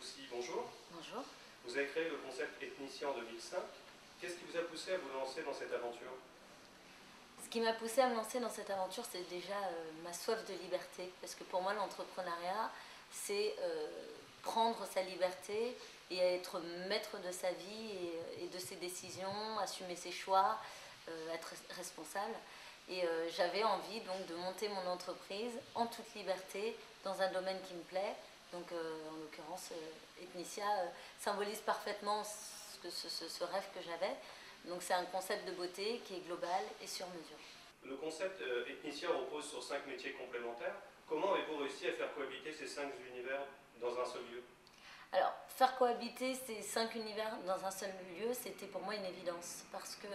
Boussi, bonjour. Bonjour. Vous avez créé le concept Ethnicia en 2005. Qu'est-ce qui vous a poussé à vous lancer dans cette aventure? Ce qui m'a poussé à me lancer dans cette aventure, c'est déjà ma soif de liberté. Parce que pour moi, l'entrepreneuriat, c'est prendre sa liberté et être maître de sa vie et de ses décisions, assumer ses choix, être responsable. Et j'avais envie donc de monter mon entreprise en toute liberté dans un domaine qui me plaît. Donc en l'occurrence, Ethnicia symbolise parfaitement ce rêve que j'avais. Donc c'est un concept de beauté qui est global et sur mesure. Le concept Ethnicia repose sur 5 métiers complémentaires. Comment avez-vous réussi à faire cohabiter ces 5 univers dans un seul lieu? Alors, faire cohabiter ces 5 univers dans un seul lieu, c'était pour moi une évidence. Parce que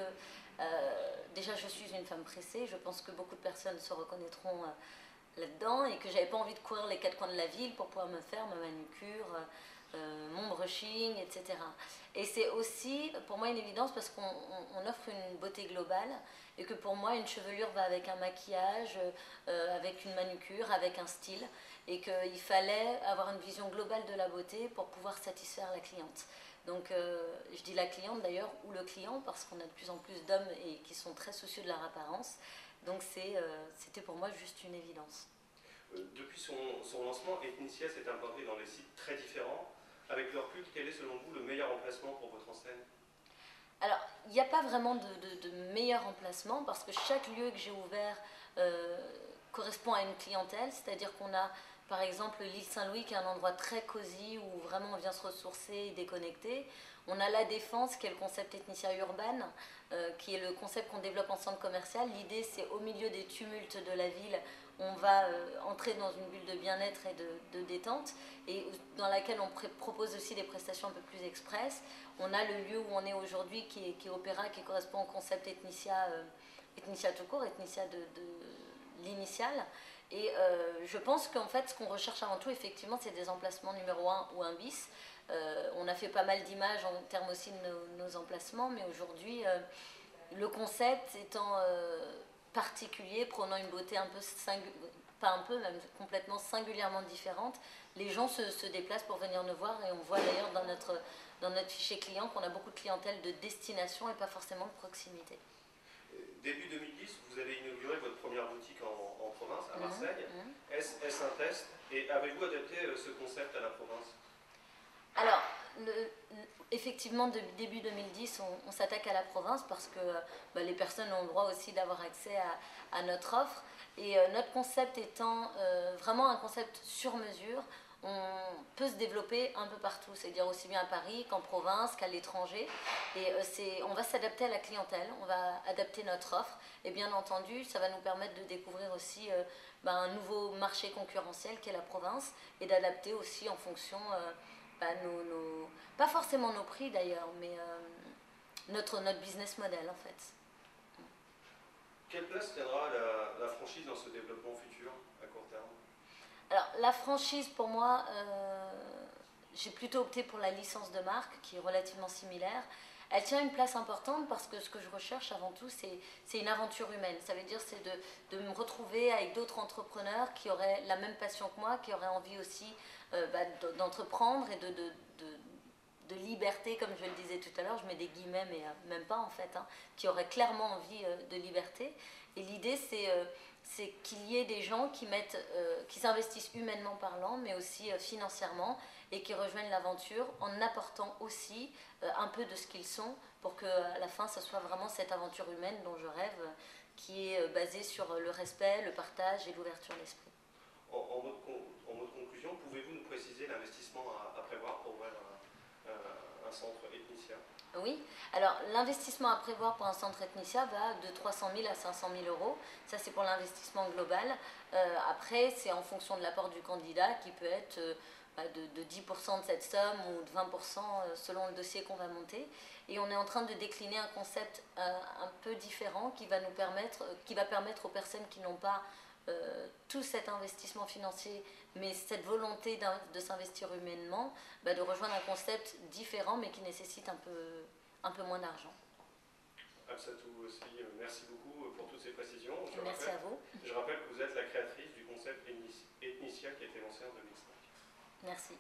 déjà, je suis une femme pressée. Je pense que beaucoup de personnes se reconnaîtront là-dedans et que j'avais pas envie de courir les 4 coins de la ville pour pouvoir me faire ma manucure, mon brushing, etc. Et c'est aussi pour moi une évidence parce qu'on offre une beauté globale et que pour moi une chevelure va avec un maquillage, avec une manucure, avec un style et qu'il fallait avoir une vision globale de la beauté pour pouvoir satisfaire la cliente. Donc je dis la cliente d'ailleurs ou le client parce qu'on a de plus en plus d'hommes et qui sont très soucieux de leur apparence. Donc c'était pour moi juste une évidence. Depuis son lancement, Ethnicia s'est implanté dans des sites très différents. Avec leur recul, quel est selon vous le meilleur emplacement pour votre enseigne? Alors, il n'y a pas vraiment de meilleur emplacement parce que chaque lieu que j'ai ouvert correspond à une clientèle, c'est-à-dire qu'on a par exemple l'île Saint-Louis qui est un endroit très cosy où vraiment on vient se ressourcer et déconnecter. On a la Défense qui est le concept Ethnicia Urbaine, qui est le concept qu'on développe en centre commercial. L'idée c'est au milieu des tumultes de la ville, on va entrer dans une bulle de bien-être et de détente et dans laquelle on propose aussi des prestations un peu plus express. On a le lieu où on est aujourd'hui qui est Opéra, qui correspond au concept Ethnicia, Ethnicia tout court, Ethnicia de l'initiale. Et je pense qu'en fait, ce qu'on recherche avant tout, effectivement, c'est des emplacements numéro 1 ou 1 bis. On a fait pas mal d'images en termes aussi de nos emplacements, mais aujourd'hui, le concept étant particulier, prenant une beauté un peu pas un peu, même complètement singulièrement différente, les gens se déplacent pour venir nous voir et on voit d'ailleurs dans notre fichier client qu'on a beaucoup de clientèle de destination et pas forcément de proximité. Début 2010, vous avez inauguré votre première boutique en province, à Marseille. Est-ce un test? Et avez-vous adapté ce concept à la province? Alors, effectivement, début 2010, on s'attaque à la province parce que les personnes ont le droit aussi d'avoir accès à notre offre. Et notre concept étant vraiment un concept sur mesure, on peut se développer un peu partout, c'est-à-dire aussi bien à Paris qu'en province, qu'à l'étranger. Et on va s'adapter à la clientèle, on va adapter notre offre. Et bien entendu, ça va nous permettre de découvrir aussi un nouveau marché concurrentiel qu'est la province et d'adapter aussi en fonction... pas forcément nos prix d'ailleurs, mais notre business model en fait. Quelle place tiendra la franchise dans ce développement futur à court terme? Alors la franchise pour moi, j'ai plutôt opté pour la licence de marque qui est relativement similaire. Elle tient une place importante parce que ce que je recherche avant tout, c'est une aventure humaine. Ça veut dire c'est de me retrouver avec d'autres entrepreneurs qui auraient la même passion que moi, qui auraient envie aussi d'entreprendre et de liberté, comme je le disais tout à l'heure, je mets des guillemets, mais même pas en fait, hein, qui auraient clairement envie de liberté. Et l'idée, c'est qu'il y ait des gens qui s'investissent humainement parlant, mais aussi financièrement, et qui rejoignent l'aventure en apportant aussi un peu de ce qu'ils sont, pour qu'à la fin, ce soit vraiment cette aventure humaine dont je rêve, qui est basée sur le respect, le partage et l'ouverture d'esprit. En mode conclusion, pouvez-vous nous préciser l'investissement à prévoir pour ouvrir un centre Ethnicia? Oui, alors l'investissement à prévoir pour un centre Ethnicia va de 300 000 à 500 000 euros. Ça, c'est pour l'investissement global. Après, c'est en fonction de l'apport du candidat qui peut être de 10% de cette somme ou de 20% selon le dossier qu'on va monter. Et on est en train de décliner un concept un peu différent qui va permettre aux personnes qui n'ont pas tout cet investissement financier, mais cette volonté de s'investir humainement, de rejoindre un concept différent, mais qui nécessite un peu moins d'argent. Absatou aussi, merci beaucoup pour toutes ces précisions. Merci à vous. Je rappelle que vous êtes la créatrice du concept Ethnicia qui a été lancé en 2005. Merci.